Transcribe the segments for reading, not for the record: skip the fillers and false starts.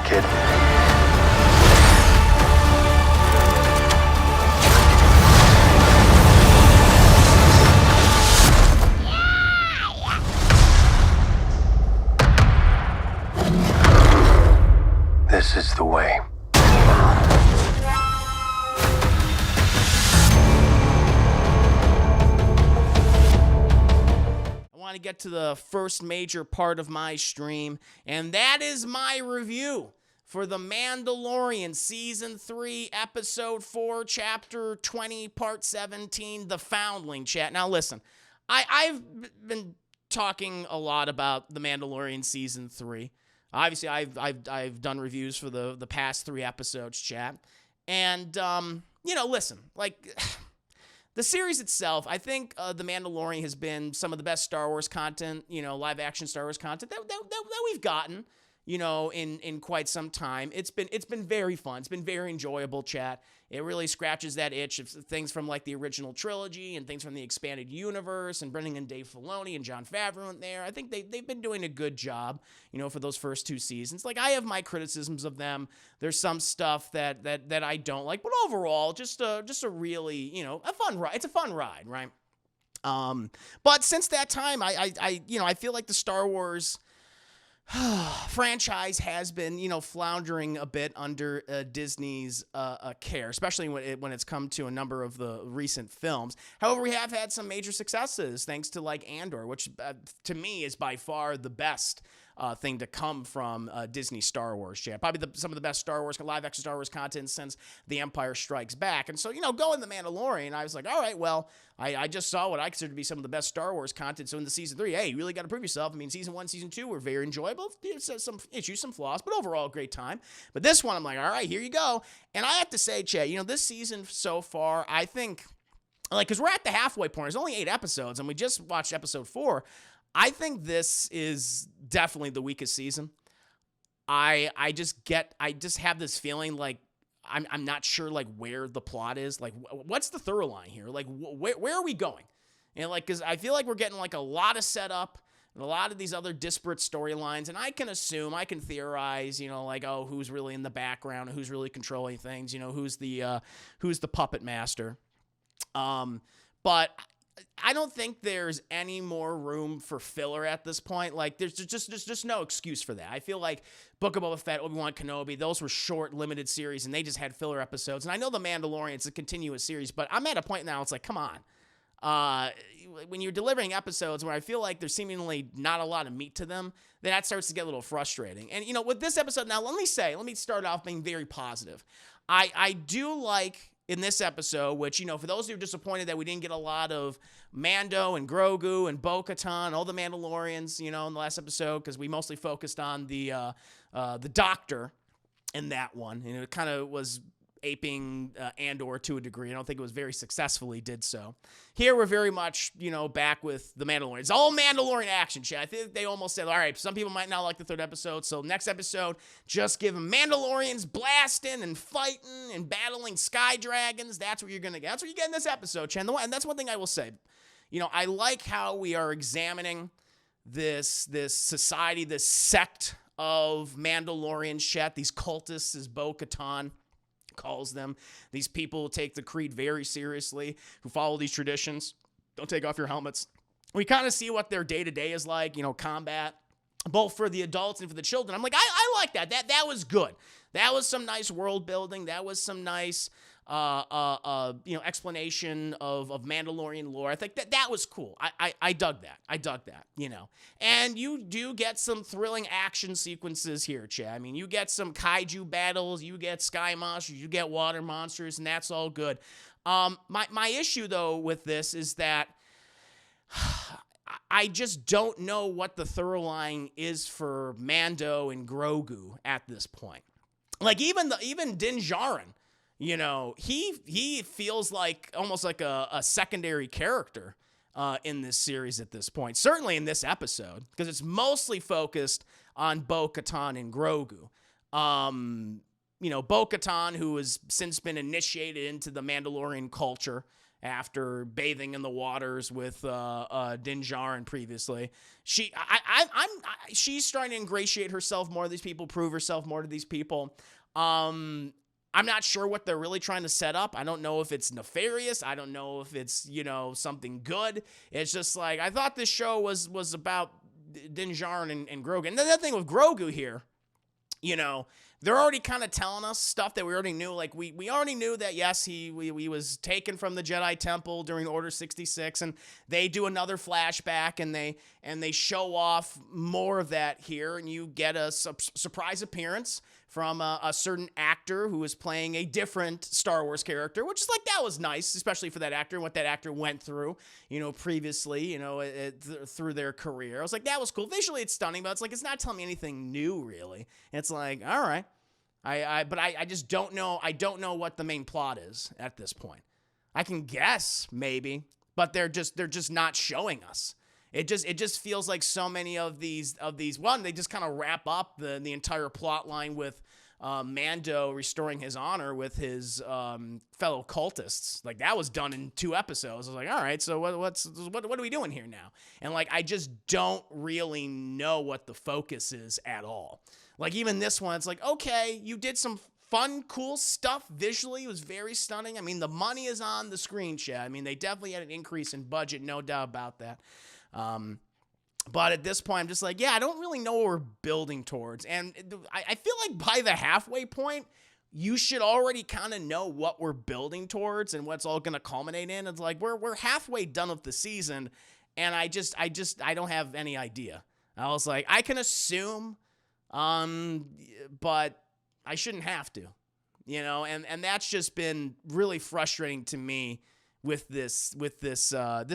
kid. This is the way. To get to the first major part of my stream, and that is my review for The Mandalorian Season 3, Episode 4, Chapter 20, Part 17, The Foundling, chat. Now listen, I've been talking a lot about The Mandalorian Season 3. Obviously, I've done reviews for the past 3 episodes, chat. And, listen, like... The series itself, I think The Mandalorian has been some of the best Star Wars content, live-action Star Wars content that we've gotten, in quite some time. It's been very fun. It's been very enjoyable, chat. It really scratches that itch of things from, like, the original trilogy and things from the expanded universe and bringing in Dave Filoni and Jon Favreau in there. I think they've been doing a good job, for those first 2 seasons. Like, I have my criticisms of them. There's some stuff that I don't like, but overall, just a really, a fun ride. It's a fun ride, right? But since that time, I feel like the Star Wars franchise has been, floundering a bit under Disney's care, especially when it's come to a number of the recent films. However, we have had some major successes thanks to, like, Andor, which to me is by far the best thing to come from Disney Star Wars, chat. Probably some of the best Star Wars, live-action Star Wars content since The Empire Strikes Back. And so, going The Mandalorian, I was like, all right, well, I just saw what I consider to be some of the best Star Wars content. So in the Season 3, hey, you really got to prove yourself. I mean, Season 1, Season 2 were very enjoyable. Some issues, some flaws, but overall, great time. But this one, I'm like, all right, here you go. And I have to say, chat, this season so far, I think, like, because we're at the halfway point. There's only 8 episodes, and we just watched episode 4. I think this is definitely the weakest season. I just have this feeling like I'm not sure, like, where the plot is. Like, what's the thorough line here? Like, where are we going? And, like, because I feel like we're getting, like, a lot of setup and a lot of these other disparate storylines, and I can theorize, like, oh, who's really in the background, who's really controlling things, who's the puppet master. But I don't think there's any more room for filler at this point. Like, there's just no excuse for that. I feel like Book of Boba Fett, Obi-Wan Kenobi, those were short, limited series, and they just had filler episodes. And I know The Mandalorian, it's a continuous series, but I'm at a point now, it's like, come on. When you're delivering episodes where I feel like there's seemingly not a lot of meat to them, then that starts to get a little frustrating. And, with this episode, now, let me start off being very positive. I do like... in this episode, which, for those who are disappointed that we didn't get a lot of Mando and Grogu and Bo-Katan, all the Mandalorians, in the last episode, because we mostly focused on the Doctor in that one, and it kind of was aping Andor to a degree. I don't think it was very successfully did so. Here we're very much, back with the Mandalorian. It's all Mandalorian action, chat. I think they almost said, all right, some people might not like the 3rd episode, so next episode, just give them Mandalorians blasting and fighting and battling sky dragons. That's what you're going to get. That's what you get in this episode, chat. And that's one thing I will say. I like how we are examining this society, this sect of Mandalorians, chat, these cultists, as Bo-Katan calls them. These people who take the creed very seriously, who follow these traditions. Don't take off your helmets. We kind of see what their day-to-day is like, combat, both for the adults and for the children. I'm like, I like that. That was good. That was some nice world building. That was some nice explanation of Mandalorian lore. I think that was cool. I dug that. And you do get some thrilling action sequences here, Chad. I mean, you get some kaiju battles, you get sky monsters, you get water monsters, and that's all good. My issue, though, with this is that I just don't know what the thorough line is for Mando and Grogu at this point. Like, even Din Djarin, he feels like almost like a secondary character in this series at this point. Certainly in this episode, because it's mostly focused on Bo-Katan and Grogu. Bo-Katan, who has since been initiated into the Mandalorian culture after bathing in the waters with Din Djarin previously. She's starting to ingratiate herself more to these people, prove herself more to these people. I'm not sure what they're really trying to set up. I don't know if it's nefarious. I don't know if it's, something good. It's just like, I thought this show was about Din Djarin and Grogu. And the other thing with Grogu here, they're already kind of telling us stuff that we already knew. Like, we already knew that, yes, he was taken from the Jedi Temple during Order 66, and they do another flashback, and they show off more of that here, and you get a surprise appearance from a certain actor who is playing a different Star Wars character, which is like, that was nice, especially for that actor and what that actor went through, previously, through their career. I was like, that was cool. Visually, it's stunning, but it's like, it's not telling me anything new, really. It's like, all right. But I just don't know. I don't know what the main plot is at this point. I can guess maybe, but they're just not showing us. It just feels like so many of these. One, they just kind of wrap up the entire plot line with Mando restoring his honor with his fellow cultists. Like, that was done in 2 episodes. I was like, all right, so what are we doing here now? And like, I just don't really know what the focus is at all. Like, even this one, it's like, okay, you did some fun, cool stuff visually. It was very stunning. I mean, the money is on the screen, Chad. I mean, they definitely had an increase in budget, no doubt about that. But at this point, I'm just like, yeah, I don't really know what we're building towards. And I feel like by the halfway point, you should already kind of know what we're building towards and what's all going to culminate in. It's like, we're halfway done with the season, and I don't have any idea. I was like, I can assume, but I shouldn't have to, and that's just been really frustrating to me with this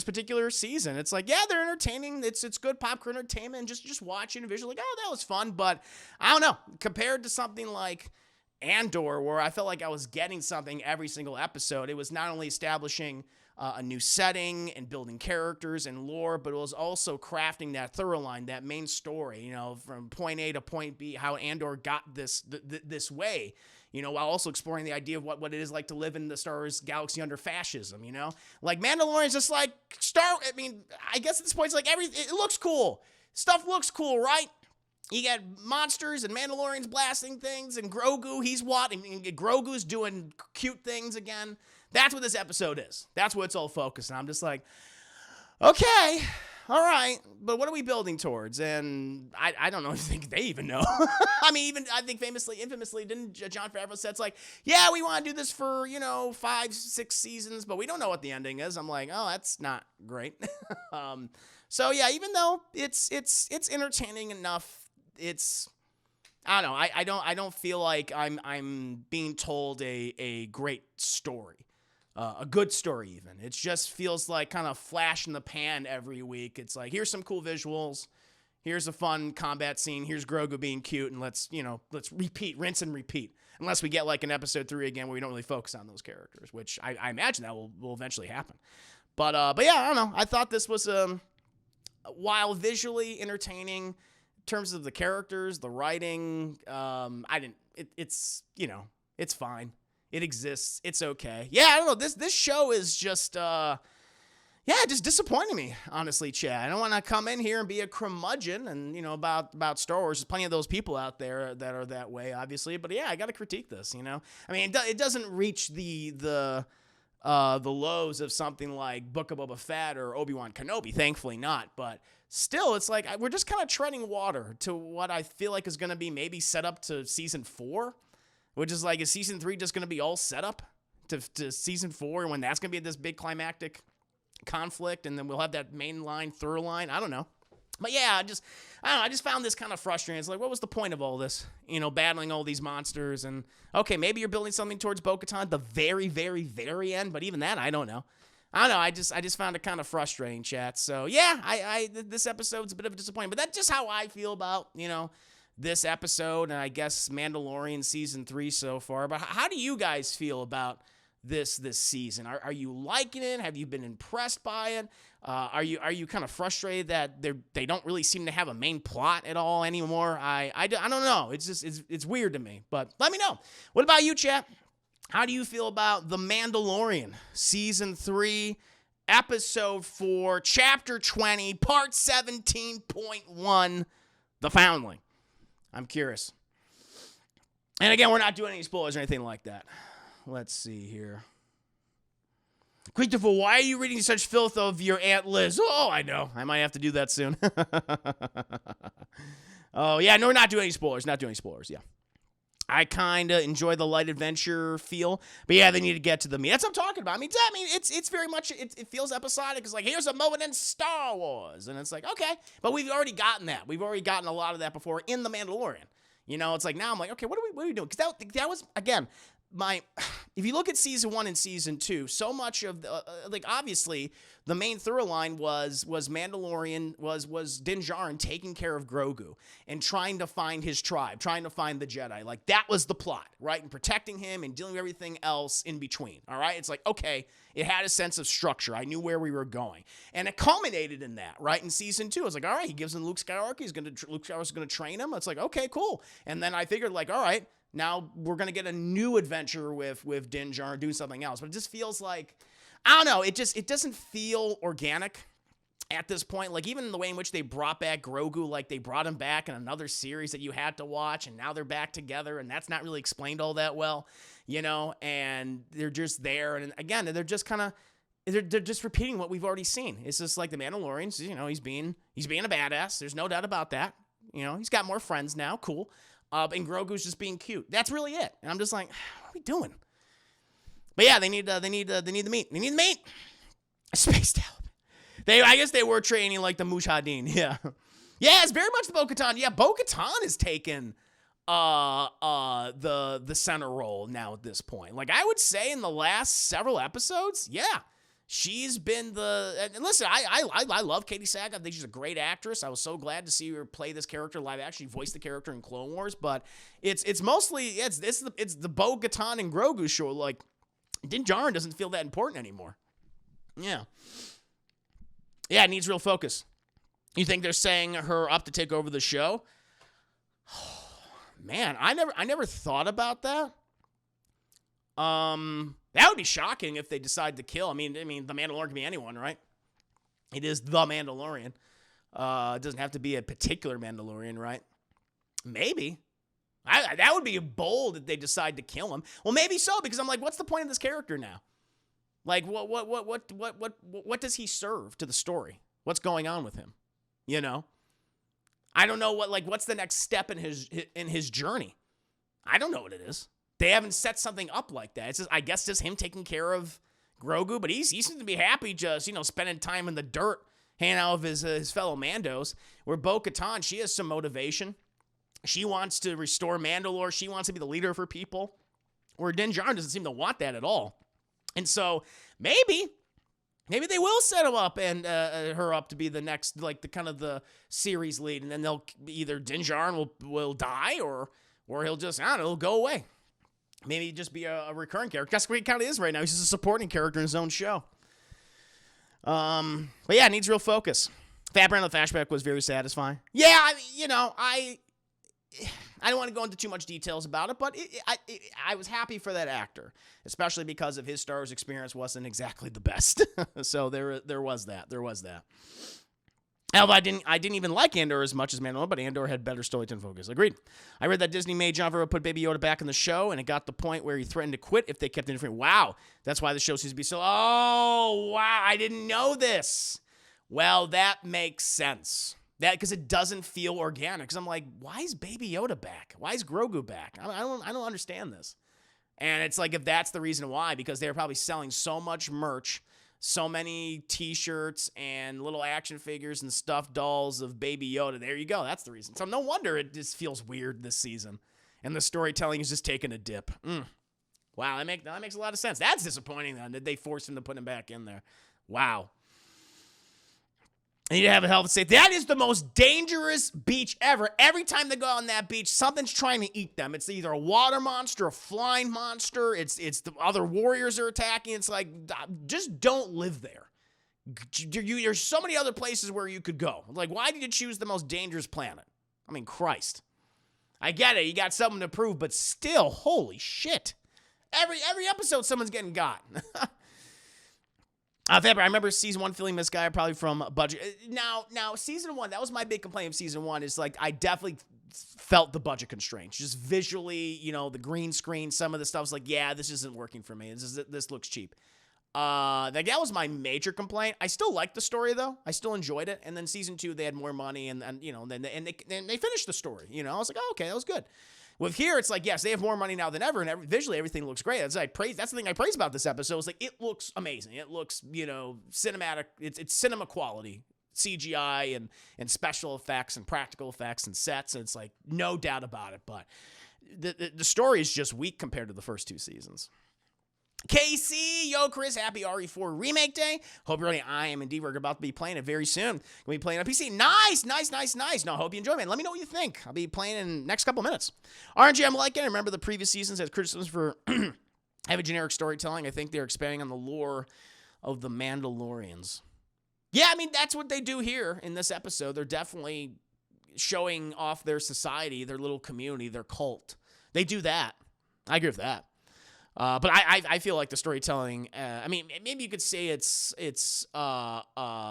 particular season. It's like, yeah, they're entertaining. It's good popcorn entertainment, and just watching a visual, like, oh, that was fun. But I don't know, compared to something like Andor, where I felt like I was getting something every single episode. It was not only establishing a new setting and building characters and lore, but it was also crafting that thorough line, that main story, from point A to point B, how Andor got this way, while also exploring the idea of what it is like to live in the Star Wars galaxy under fascism, Like, Mandalorian's just like, I guess at this point, it's like, it looks cool. Stuff looks cool, right? You got monsters and Mandalorians blasting things, and Grogu, Grogu's doing cute things again. That's what this episode is. That's what it's all focused on. I'm just like, okay, all right, but what are we building towards? And I don't know if they even know. I mean, I think infamously, didn't Jon Favreau said, it's like, yeah, we want to do this for, 5-6 seasons, but we don't know what the ending is. I'm like, oh, that's not great. So yeah, even though it's entertaining enough, I don't know. I don't feel like I'm being told a great story. A good story, even. It just feels like kind of flash in the pan every week. It's like, here's some cool visuals. Here's a fun combat scene. Here's Grogu being cute, and let's rinse and repeat. Unless we get like an episode 3 again where we don't really focus on those characters, which I imagine that will eventually happen. But yeah, I don't know. I thought this was while visually entertaining in terms of the characters, the writing, it's fine. It exists. It's okay. Yeah, I don't know. This show is just just disappointing me, honestly, Chad. I don't want to come in here and be a curmudgeon and about Star Wars. There's plenty of those people out there that are that way, obviously. But yeah, I got to critique this. I mean, it doesn't reach the lows of something like Book of Boba Fett or Obi-Wan Kenobi. Thankfully, not. But still, it's like we're just kind of treading water to what I feel like is going to be maybe set up to season 4. Which is like, is season 3 just going to be all set up to season 4 when that's going to be this big climactic conflict, and then we'll have that main line, through line? I don't know. But yeah, I just found this kind of frustrating. It's like, what was the point of all this? Battling all these monsters, and okay, maybe you're building something towards Bo-Katan at the very, very, very end, but even that, I don't know. I just found it kind of frustrating, chat. So yeah, this episode's a bit of a disappointment, but that's just how I feel about, this episode, and I guess Mandalorian season 3 so far. But how do you guys feel about this season? Are you liking it? Have you been impressed by it? Are you kind of frustrated that they don't really seem to have a main plot at all anymore? I don't know. It's just it's weird to me. But let me know. What about you, chat? How do you feel about The Mandalorian, Season 3, Episode 4, Chapter 20, Part 17.1, The Foundling? I'm curious. And again, we're not doing any spoilers or anything like that. Let's see here. Christopher, why are you reading such filth of your Aunt Liz? Oh, I know. I might have to do that soon. Oh, yeah. No, we're not doing any spoilers. Not doing any spoilers. Yeah. I kind of enjoy the light adventure feel. But yeah, they need to get to the meat. That's what I'm talking about. I mean, it's very much, it feels episodic. It's like, here's a moment in Star Wars. And it's like, okay. But we've already gotten that. We've already gotten a lot of that before in The Mandalorian. You know, it's like, now I'm like, okay, what are we doing? Because that was, again, if you look at season 1 and season 2, so much of the, like, obviously the main through line was Mandalorian, was Din Djarin taking care of Grogu and trying to find his tribe, trying to find the Jedi. Like, that was the plot, right? And protecting him and dealing with everything else in between. All right. It's like, okay, it had a sense of structure. I knew where we were going, and it culminated in that, right? In season 2, it's like, all right, he gives him Luke Skywalker. Luke Skywalker's going to train him. It's like, okay, cool. And then I figured, like, all right, now we're going to get a new adventure with Din Djarin doing something else. But it just feels like, I don't know, it doesn't feel organic at this point. Like, even the way in which they brought back Grogu, like they brought him back in another series that you had to watch, and now they're back together, and that's not really explained all that well, you know, and they're just there. And again, they're just kind of, they're just repeating what we've already seen. It's just like the Mandalorians, you know, he's being a badass. There's no doubt about that. You know, he's got more friends now. Cool. And Grogu's just being cute. That's really it. And I'm just like, what are we doing? But yeah, they need the meat. They need the meat. Spaced out. I guess they were training like the Mujahideen. Yeah. Yeah, it's very much the Bo-Katan. Yeah, Bo-Katan has taken the center role now at this point. Like, I would say in the last several episodes, yeah. She's been and listen, I love Katie Sackhoff. I think she's a great actress. I was so glad to see her play this character live, actually voice the character in Clone Wars. But it's mostly it's the Bo-Katan and Grogu show. Like, Din Djarin doesn't feel that important anymore. Yeah, it needs real focus. You think they're setting her up to take over the show? Man, I never thought about that. That would be shocking if they decide to kill. I mean, the Mandalorian can be anyone, right? It is the Mandalorian. It doesn't have to be a particular Mandalorian, right? Maybe. That would be bold if they decide to kill him. Well, maybe so, because I'm like, what's the point of this character now? Like, what does he serve to the story? What's going on with him? You know? I don't know what's the next step in his journey? I don't know what it is. They haven't set something up like that. It's just, I guess, just him taking care of Grogu, but he seems to be happy just, spending time in the dirt, hanging out with his fellow Mandos. Where Bo-Katan, she has some motivation. She wants to restore Mandalore. She wants to be the leader of her people. Where Din Djarin doesn't seem to want that at all. And so maybe they will set him up and her up to be the next, like, the kind of the series lead, and then they'll either Din Djarin will die or he'll just, I don't know, he'll go away. Maybe just be a recurring character. That's what he kind of is right now. He's just a supporting character in his own show. But yeah, it needs real focus. Fat Brand of the Flashback was very satisfying. Yeah, I don't want to go into too much details about it, but I was happy for that actor, especially because of his Star Wars experience wasn't exactly the best. So there was that. Although I didn't even like Andor as much as Mandalorian, but Andor had better storytelling focus. Agreed. I read that Disney made Jon Favreau put Baby Yoda back in the show, and it got to the point where he threatened to quit if they kept interfering. Wow, that's why the show seems to be so. Oh wow, I didn't know this. Well, that makes sense. That because it doesn't feel organic. Because I'm like, why is Baby Yoda back? Why is Grogu back? I don't understand this. And it's like, if that's the reason why, because they're probably selling so much merch. So many t-shirts and little action figures and stuffed dolls of Baby Yoda. There you go. That's the reason. So no wonder it just feels weird this season. And the storytelling is just taking a dip. Wow, that makes a lot of sense. That's disappointing then that they forced him to put him back in there. Wow. And you have a hell of a safe. That is the most dangerous beach ever. Every time they go on that beach, something's trying to eat them. It's either a water monster, a flying monster. It's the other warriors are attacking. It's like, just don't live there. There's so many other places where you could go. Like, why did you choose the most dangerous planet? I mean, Christ. I get it. You got something to prove, but still, holy shit. Every episode, someone's getting got. I remember season 1 feeling misguided, probably from budget. Now, season 1, that was my big complaint of season 1, is like, I definitely felt the budget constraints. Just visually, the green screen, some of the stuff was like, yeah, this isn't working for me. This looks cheap. That was my major complaint. I still liked the story, though. I still enjoyed it. And then season 2, they had more money, and then they finished the story. I was like, oh, okay, that was good. With here, it's like, yes, they have more money now than ever, and visually everything looks great. That's the thing I praise about this episode. It's like, it looks amazing. It looks, cinematic. It's cinema quality, CGI and special effects and practical effects and sets. And it's like, no doubt about it. But the story is just weak compared to the first 2 seasons. KC, yo, Chris, happy RE4 remake day. Hope you're ready. I am indeed. We're about to be playing it very soon. We'll be playing on PC. Nice. No, hope you enjoy, man. Let me know what you think. I'll be playing in the next couple minutes. RNG, I'm liking it. I remember the previous seasons had criticisms for having generic storytelling. I think they're expanding on the lore of the Mandalorians. Yeah, I mean, that's what they do here in this episode. They're definitely showing off their society, their little community, their cult. They do that. I agree with that. But I feel like the storytelling, maybe you could say it's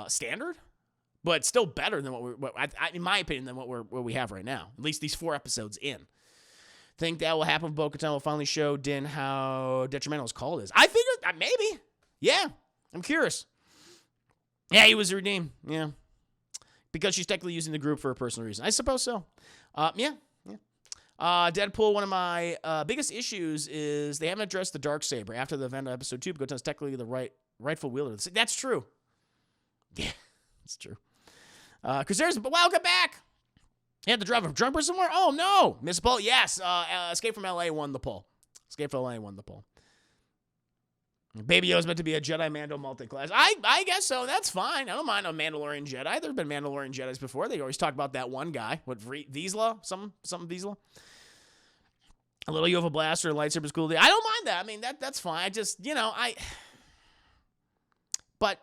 standard, but still better than in my opinion, than what we have right now. At least these 4 episodes in. Think that will happen. Bo-Katan will finally show Din how detrimental his call is. I figured, maybe. Yeah, I'm curious. Yeah, he was redeemed. Yeah. Because she's technically using the group for a personal reason. I suppose so. Yeah. Deadpool, one of my biggest issues is they haven't addressed the Darksaber. After the event of episode 2, Goten's technically the rightful wielder. That's true. Yeah, that's true. Crusaders, welcome back. You had to drive a drunk person somewhere? Oh, no. Miss Poll, yes. Escape from LA won the poll. Baby Yoda's meant to be a Jedi Mando multi-class. I guess so. That's fine. I don't mind a Mandalorian Jedi. There have been Mandalorian Jedis before. They always talk about that one guy. What, Vizsla? Something Vizsla? A little UFO blaster, lightsaber's cool. I don't mind that. I mean, that's fine. I just, But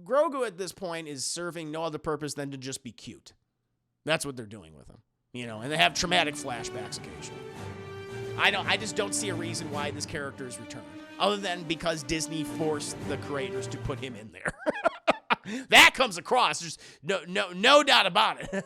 Grogu at this point is serving no other purpose than to just be cute. That's what they're doing with him. And they have traumatic flashbacks occasionally. I just don't see a reason why this character is returned. Other than because Disney forced the creators to put him in there. That comes across. There's no doubt about it.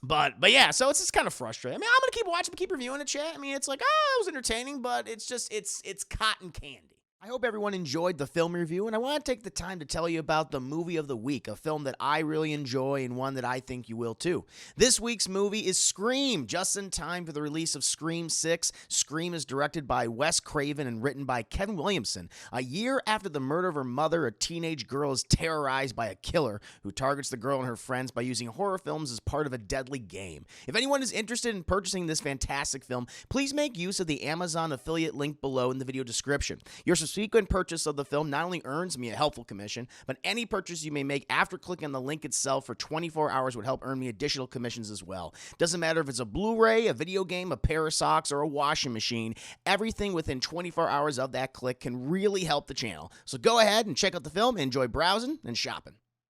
But yeah, so it's just kind of frustrating. I mean, I'm going to keep watching, keep reviewing it, chat. I mean, it's like, it was entertaining, but it's just, it's cotton candy. I hope everyone enjoyed the film review, and I want to take the time to tell you about the movie of the week, a film that I really enjoy and one that I think you will too. This week's movie is Scream, just in time for the release of Scream 6. Scream is directed by Wes Craven and written by Kevin Williamson. A year after the murder of her mother, a teenage girl is terrorized by a killer who targets the girl and her friends by using horror films as part of a deadly game. If anyone is interested in purchasing this fantastic film, please make use of the Amazon affiliate link below in the video description. Your subsequent purchase of the film not only earns me a helpful commission, but any purchase you may make after clicking on the link itself for 24 hours would help earn me additional commissions as well. Doesn't matter if it's a Blu-ray, a video game, a pair of socks, or a washing machine, everything within 24 hours of that click can really help the channel. So go ahead and check out the film, enjoy browsing and shopping.